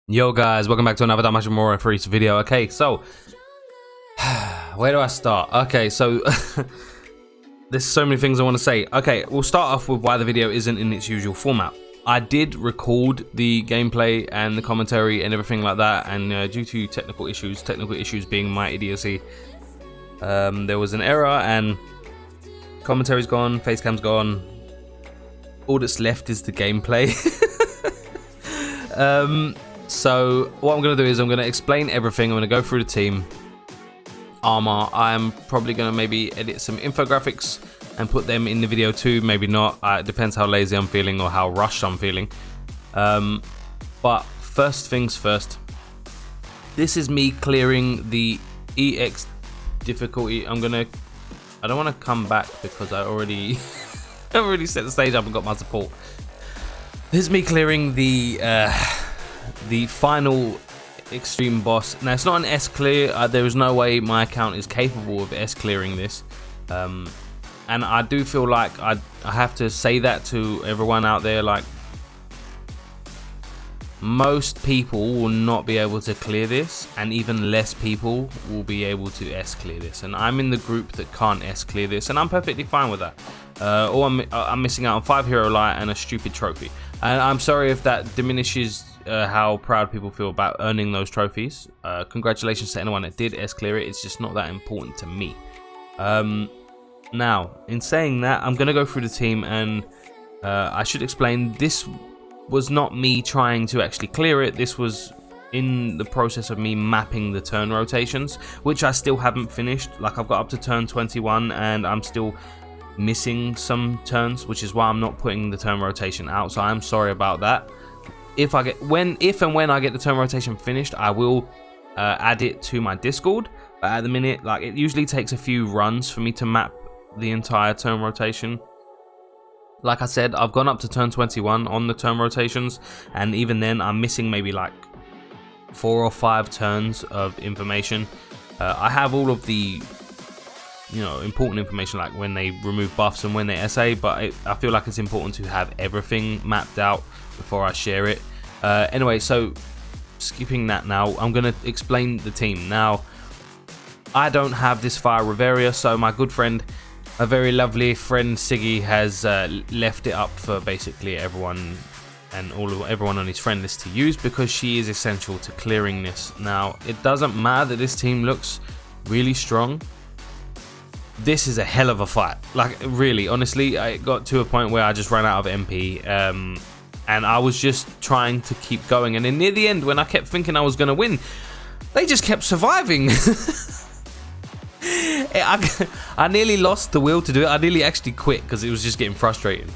Yo guys, welcome back to another Danmemo for each video. Okay, so where do I start? Okay, so there's so many things I want to say. Okay, we'll start off with why the video isn't in its usual format. I did record the gameplay and the commentary and everything like that, and due to technical issues being my idiocy, there was an error and commentary's gone, facecam's gone. All that's left is the gameplay. So what I'm going to do is I'm going to explain everything. I'm going to go through the team, armor. I'm probably going to maybe edit some infographics and put them in the video too. Maybe not. It depends how lazy I'm feeling or how rushed I'm feeling. But first things first. This is me clearing the EX difficulty. I don't want to come back because I already set the stage up and got my support. This is me clearing the final extreme boss. Now it's not an S clear. There is no way my account is capable of S clearing this, and I do feel like I have to say that to everyone out there. Like, most people will not be able to clear this, and even less people will be able to S clear this, and I'm in the group that can't S clear this, and I'm perfectly fine with that. Or I'm missing out on 5 hero light and a stupid trophy, and I'm sorry if that diminishes how proud people feel about earning those trophies. Congratulations to anyone that did S clear it. It's just not that important to me. Now, in saying that, I'm gonna go through the team, and I should explain this was not me trying to actually clear it. This was in the process of me mapping the turn rotations, which I still haven't finished. Like, I've got up to turn 21 and I'm still missing some turns, which is why I'm not putting the turn rotation out, so I'm sorry about that. If and when I get the turn rotation finished, I will add it to my Discord. But at the minute, like, it usually takes a few runs for me to map the entire turn rotation. Like I said, I've gone up to turn 21 on the turn rotations, and even then I'm missing maybe like 4 or 5 turns of information. I have all of the important information, like when they remove buffs and when they SA, but I feel like it's important to have everything mapped out before I share it. Anyway, so skipping that now, I'm going to explain the team. Now, I don't have this Fire Reveria, so my good friend, a very lovely friend, Siggy, has left it up for basically everyone and everyone on his friend list to use, because she is essential to clearing this. Now, it doesn't matter that this team looks really strong. This is a hell of a fight. Like, really, honestly, I got to a point where I just ran out of MP, and I was just trying to keep going. And then near the end, when I kept thinking I was going to win, they just kept surviving. I nearly lost the will to do it. I nearly actually quit because it was just getting frustrating.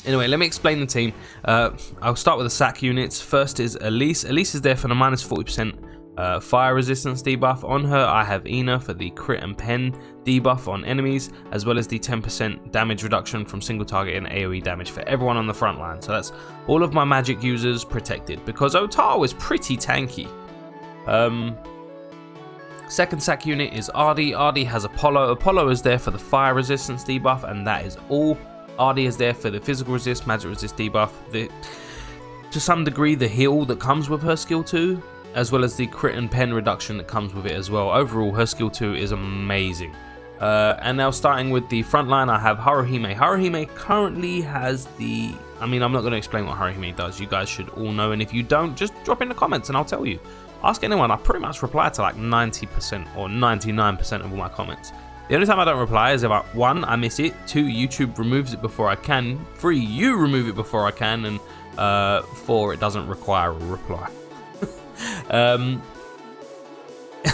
Anyway, let me explain the team. I'll start with the sack units. First is Elise. Elise is there for the minus 40% fire resistance debuff. On her, I have Ina for the crit and pen debuff on enemies, as well as the 10% damage reduction from single target and AoE damage for everyone on the front line. So that's all of my magic users protected, because Otaro is pretty tanky. Second sack unit is Ardi. Ardi has Apollo. Apollo is there for the fire resistance debuff, and that is all. Ardi is there for the physical resist, magic resist debuff, to some degree the heal that comes with her skill 2, as well as the crit and pen reduction that comes with it as well. Overall, her skill 2 is amazing. And now, starting with the front line, I have Haruhime. Haruhime currently has the... I'm not going to explain what Haruhime does. You guys should all know, and if you don't, just drop in the comments and I'll tell you. Ask anyone. I pretty much reply to like 90% or 99% of all my comments. The only time I don't reply is if 1, I miss it, 2, YouTube removes it before I can, 3, you remove it before I can, and 4, it doesn't require a reply.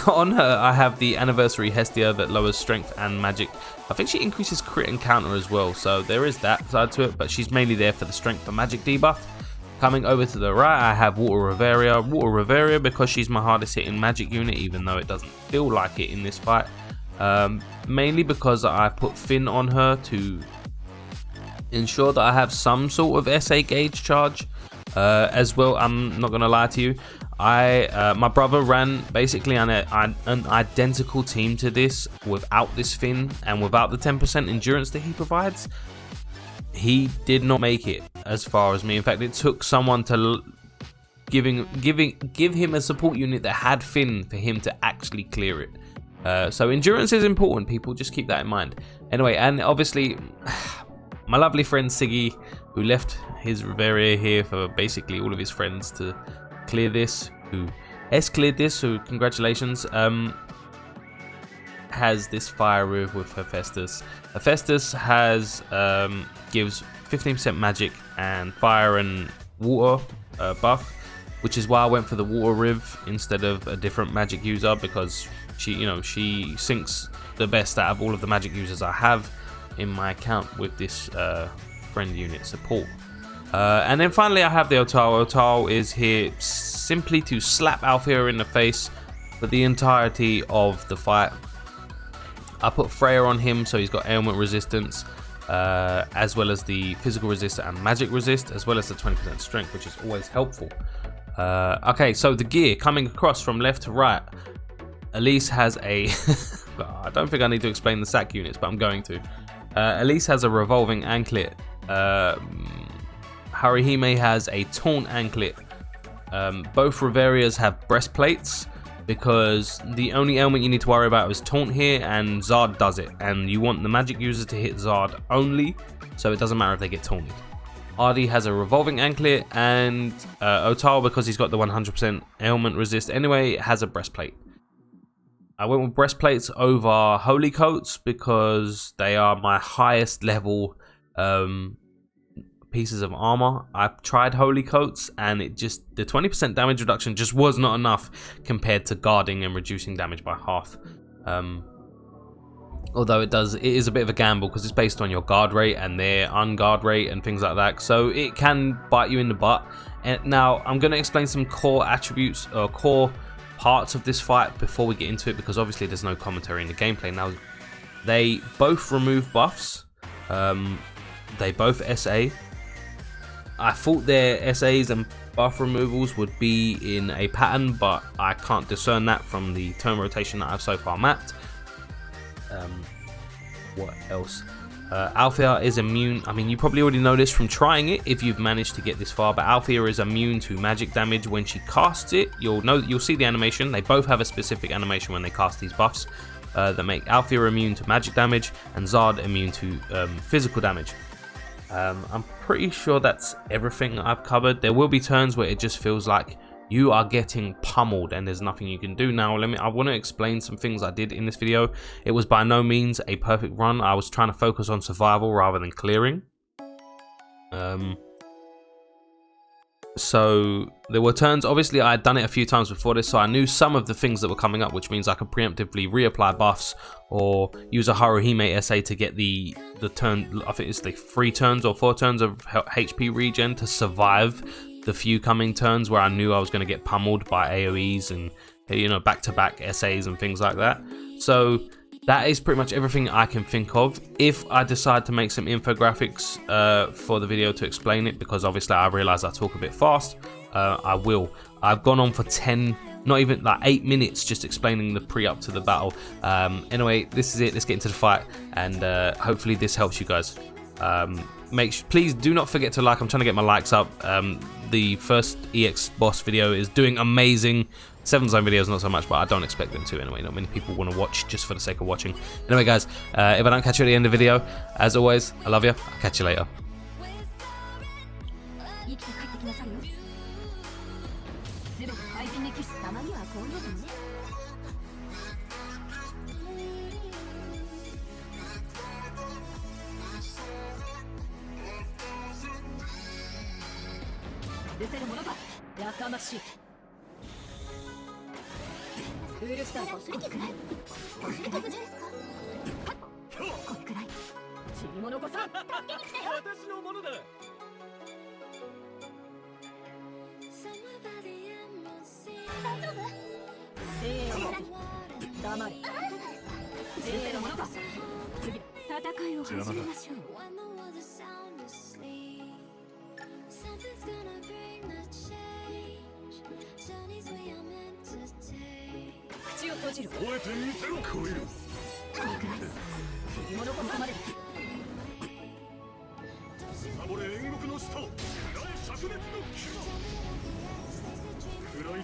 On her, I have the Anniversary Hestia that lowers strength and magic. I think she increases crit and counter as well, so there is that side to it, but she's mainly there for the strength and magic debuff. Coming over to the right, I have Water Reveria. Water Reveria, because she's my hardest hitting magic unit, even though it doesn't feel like it in this fight. Mainly because I put Finn on her to ensure that I have some sort of SA gauge charge. As well, I'm not gonna lie to you, my brother ran basically an identical team to this without this Finn and without the 10% endurance that he provides. He did not make it as far as me. In fact, it took someone to give him a support unit that had Finn for him to actually clear it. So endurance is important, people. Just keep that in mind. Anyway, and obviously, my lovely friend Siggy, who left his Reveria here for basically all of his friends to clear this, who cleared this, so congratulations. Has this fire roof with Hephaestus. Hephaestus has gives 15% magic and fire and water buff, which is why I went for the water riv instead of a different magic user, because she syncs the best out of all of the magic users I have in my account with this friend unit support. And then finally I have the Otal. Otal is here simply to slap Alfia in the face for the entirety of the fight. I put Freya on him, so he's got ailment resistance, as well as the physical resist and magic resist, as well as the 20% strength, which is always helpful. Okay, so the gear coming across from left to right. Elise has a... I don't think I need to explain the sack units, but I'm going to. Elise has a revolving anklet. Haruhime has a taunt anklet. Both Reverias have breastplates, because the only ailment you need to worry about is taunt here, and Zard does it, and you want the magic users to hit Zard only, so it doesn't matter if they get taunted. Ardi has a revolving anklet, and Otal, because he's got the 100% ailment resist anyway, has a breastplate. I went with breastplates over holy coats because they are my highest level pieces of armor. I've tried holy coats, and it just, the 20% damage reduction just was not enough compared to guarding and reducing damage by half. Although it is a bit of a gamble because it's based on your guard rate and their unguard rate and things like that, so it can bite you in the butt. And now I'm going to explain some core attributes or core parts of this fight before we get into it, because obviously there's no commentary in the gameplay. Now, they both remove buffs, they both SA. I thought their SAs and buff removals would be in a pattern, but I can't discern that from the turn rotation that I've so far mapped. What else? Alfia is immune. I mean, you probably already know this from trying it if you've managed to get this far, but Alfia is immune to magic damage when she casts it. You'll see the animation. They both have a specific animation when they cast these buffs that make Alfia immune to magic damage and Zard immune to physical damage. I'm pretty sure that's everything I've covered. There will be turns where it just feels like you are getting pummeled and there's nothing you can do. Now, I want to explain some things I did in this video. It was by no means a perfect run. I was trying to focus on survival rather than clearing. So there were turns, obviously I had done it a few times before this, so I knew some of the things that were coming up, which means I could preemptively reapply buffs or use a Haruhime SA to get the turn, I think it's the 3 turns or 4 turns of HP regen to survive the few coming turns where I knew I was going to get pummeled by AoEs and, you know, back-to-back SAs and things like that. So that is pretty much everything I can think of. If I decide to make some infographics for the video to explain it, because obviously I realize I talk a bit fast, I will. I've gone on for 10, not even like 8 minutes just explaining the pre-up to the battle. Anyway, this is it. Let's get into the fight, and hopefully this helps you guys. Please do not forget to like. I'm trying to get my likes up. The first EX boss video is doing amazing. 7th zone videos not so much, but I don't expect them to anyway. Not many people want to watch just for the sake of watching. Anyway guys, if I don't catch you at the end of the video, as always, I love you. I'll catch you later.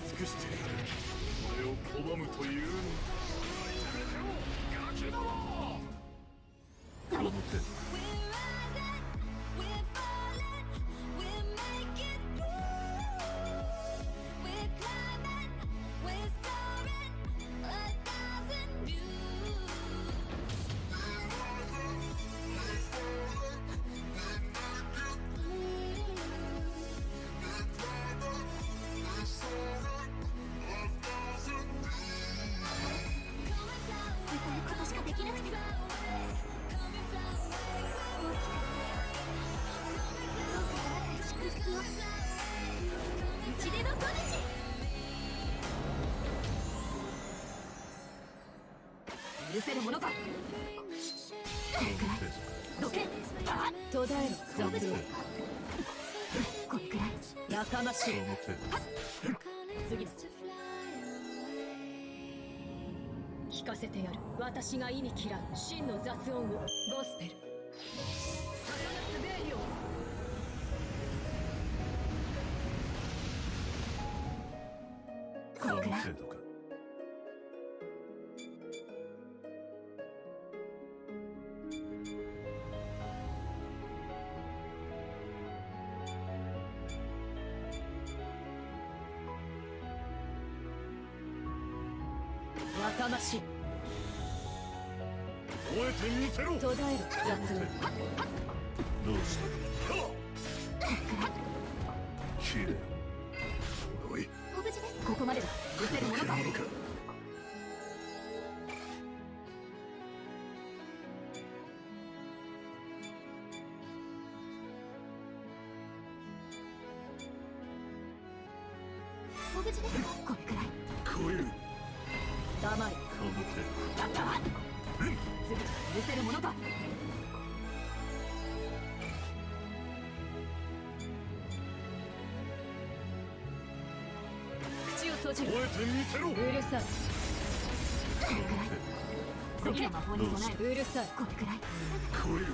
尽くしてそれを拒むというのにガキども。許せるものか。どけ。途絶えろ雑用。これくらいやかましい。次聞かせてやる。私が意味嫌う真の雑音を。ゴスペルサヨナスベイリオ。これくらいやかましい。燃えてみせろ。途絶えろ雑音。どうしたきれい。おいご無事です。ここまでだ。許せるものか。ご無事です。これくらい超える。黙れ。次許せるものか。口を閉じる。燃えてみせろ。うるさい。次の魔法に備える。うるさい。これくらい超える。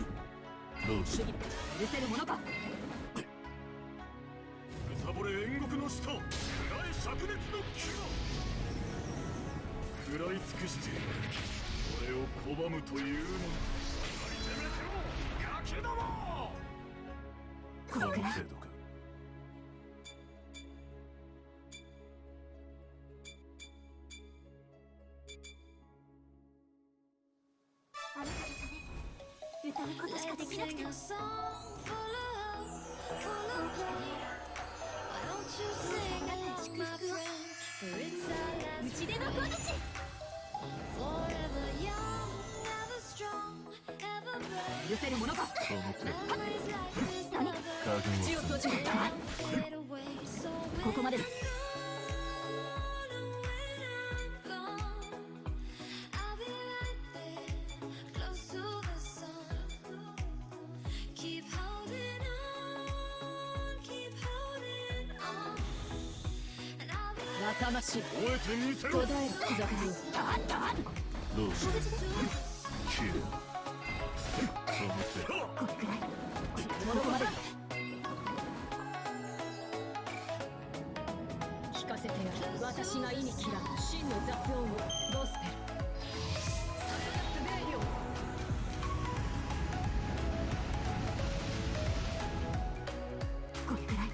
どうし次許せるものか。むさぼれ煉獄の下、暗い灼熱の牙。食らい尽くしてそれを拒むというのに。ガキども。この程度か。あなたのため歌うことしかできなくて。打ち出の小槌。許せるものか。何口を閉じる。ここまでだ。やかましい。燃えてみせろ。途絶えろ雑用。どうしたきれい。これくらいここまでだ。聞かせてやる。私が意味嫌う真の雑音を。ゴスペルサヨナスベイリオ。これくらい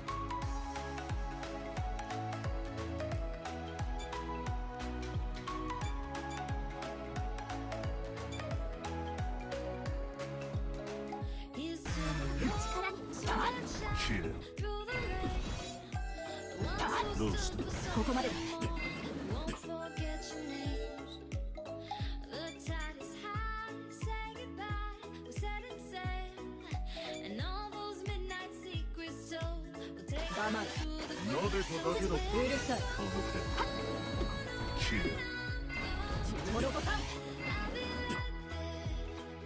きれい。どうしたここまでだ。黙れ。なでただけだ。うるさい。きれい。諸子さん。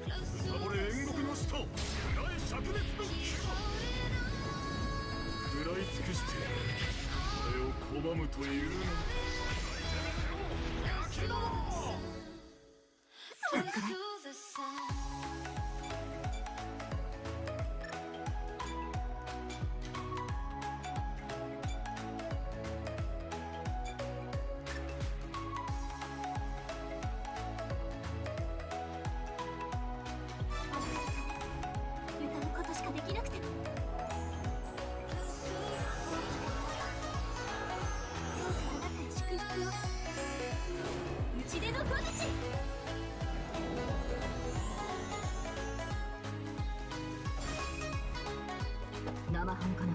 むさぼれ煉獄の下、暗い灼熱の牙。食らい尽くしてそれを拒むというのに。ガキども。それくらい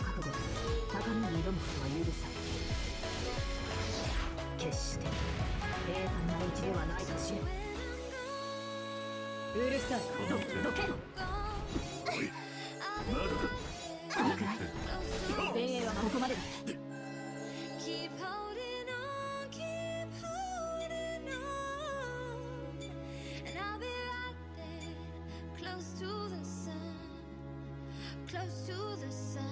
覚悟で高みに挑むことは許さない。決して平坦な道ではないと知れ。うるさい。どけ。まだだ。これくらい。前衛はここまでだ。Keep holding on, keep holding on, and I'll be right there, close to the sun, close to the sun.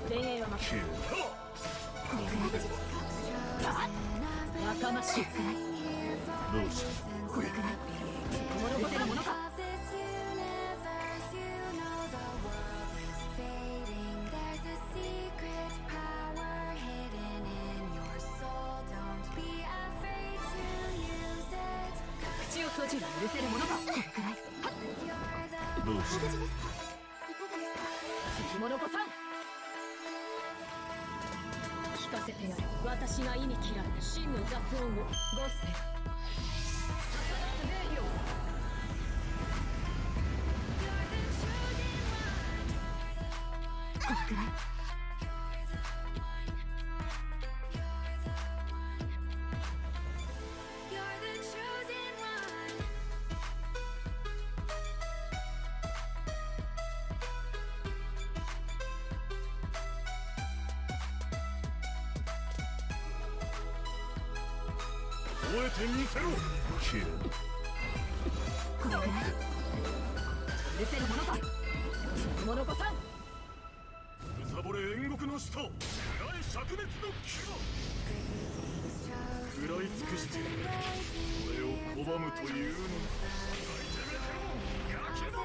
前衛は負け。やかましい。どうした。これくらい。この残せるものか。 口を閉じる許せるものか。これくらい。どうした。次物子さん。聞かせてやれ。私が意味嫌い真の雑音を。ゴスペル。これくらい。覚えてみせろ。キル。これくらい。許せるものか。物子さん。むさぼれ煉獄の使徒。暗い灼熱の牙。食らい尽くして俺を拒むというの。ガキども。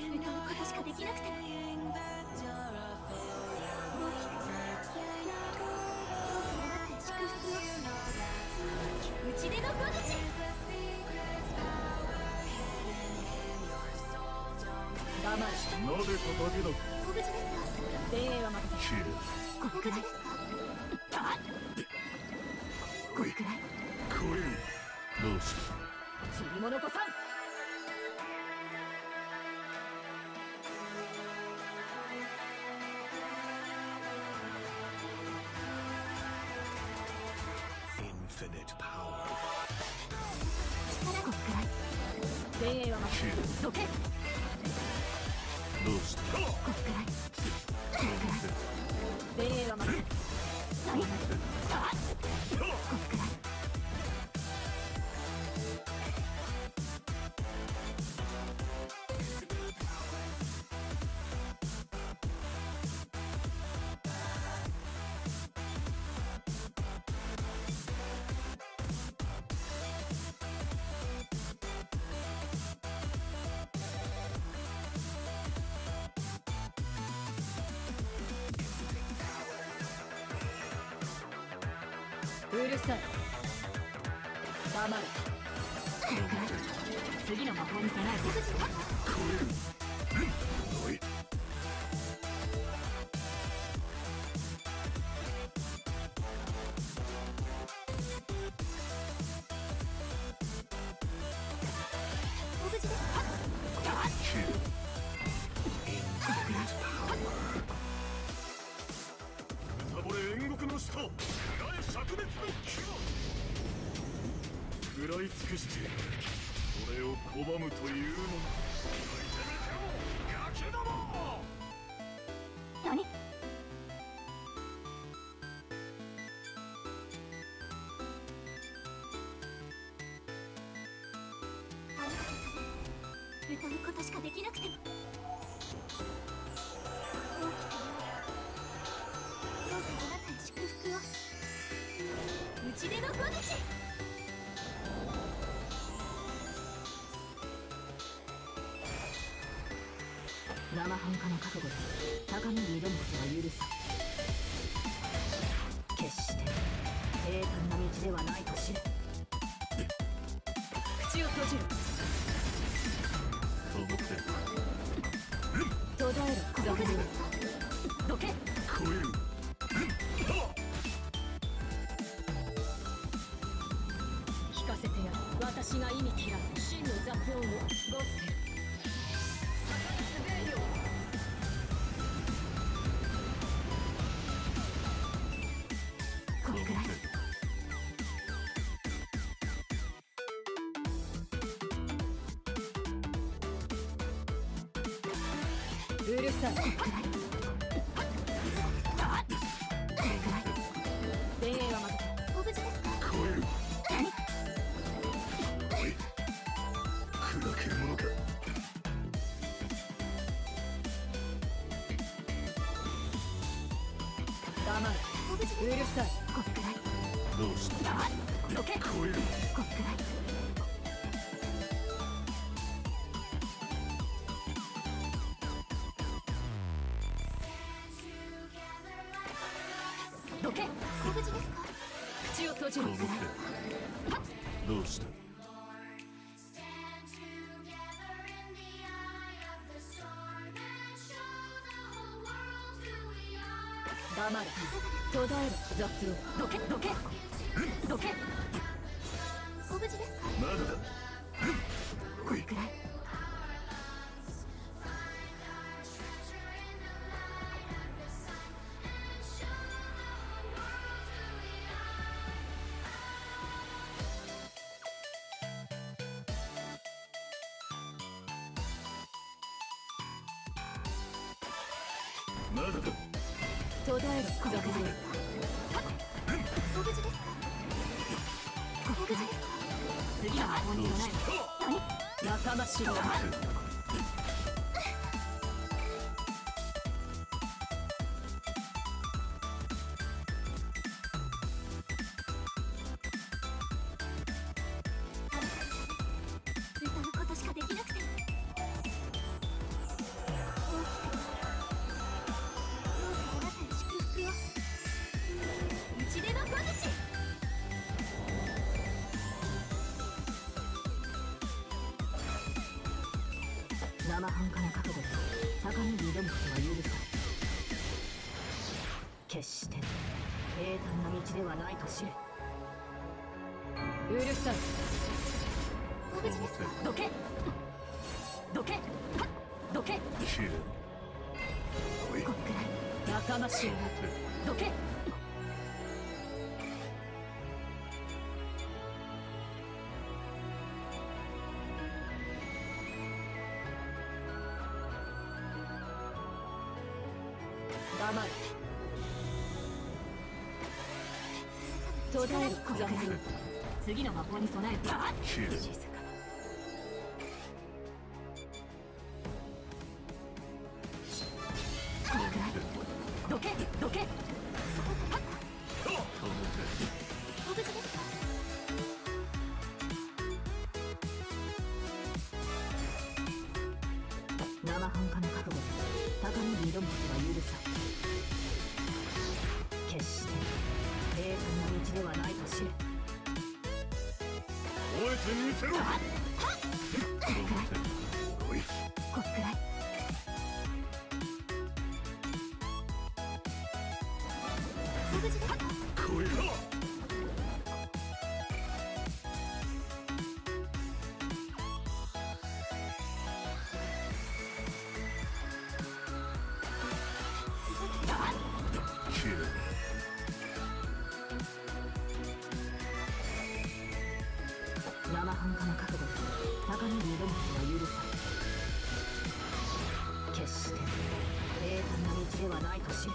歌うことしかできなくても。うちでの小口。我慢して。なでただけだ。小口ですか。前衛は任せ。キル。これくらいですか。これくらい。来い。どうした。ちりもの子さん。 Infinite power. これくらい。前衛は任せ。どけ。どうした。これくらい。これくらい。前衛は任せ。これくらい。 うるさい。黙れ。次の魔法に備えて。おい。ご無事ですか。むさぼれ煉獄の使徒。 灼熱の牙。食らい尽くして俺を拒むというの。ガキども。何。歌うことしかできなくても。大きくどうかあなたに祝福を。 うちでの小口。生半可の覚悟で高みに挑むことは許さん。決して平坦な道ではないと知れ。口を閉じる。と思って途絶えろ俗人。どけ。超える。聞かせてやる。私が意味嫌う真の雑音をゴスペル。これくらい。うるさい。これくらい。前衛は任せ。ご無事ですか。超える。おい砕けるものか。黙れ。ご無事ですか。うるさい。これくらい。どうした。どけ。超える。これくらい。どけ。ご無事ですか。口を閉じる。と思ってどうした。黙れ。途絶えろ雑音。どけどけどけ。ご無事ですか。まだだ。これくらい。まだだ。途絶えろ俗人。ご無事ですか。ご無事ですか。次の魔法に備えろ。仲間しろ。歌うことしかできなくて。打ち出の小槌。生半可な覚悟で高みに挑むことは許さん。決して平坦な道ではないと知れ。うるさい。ご無事ですか。どけどけどけ。消える。おいこれくらい。仲間しろ。どけ。黙れ。途絶える小雑人。次の魔法に備えて。消える。静か。これくらい。どけどけ。と思ってご無事ですか。生半可な覚悟で高みに挑むことは許さん。決して平坦な道ではないと知れ。燃えてみせろ。これくらい。おいこれくらい。ご無事ですか。超える。消える。生半可な覚悟で高みに挑むことは許さん。決して平坦な道ではないと知れ。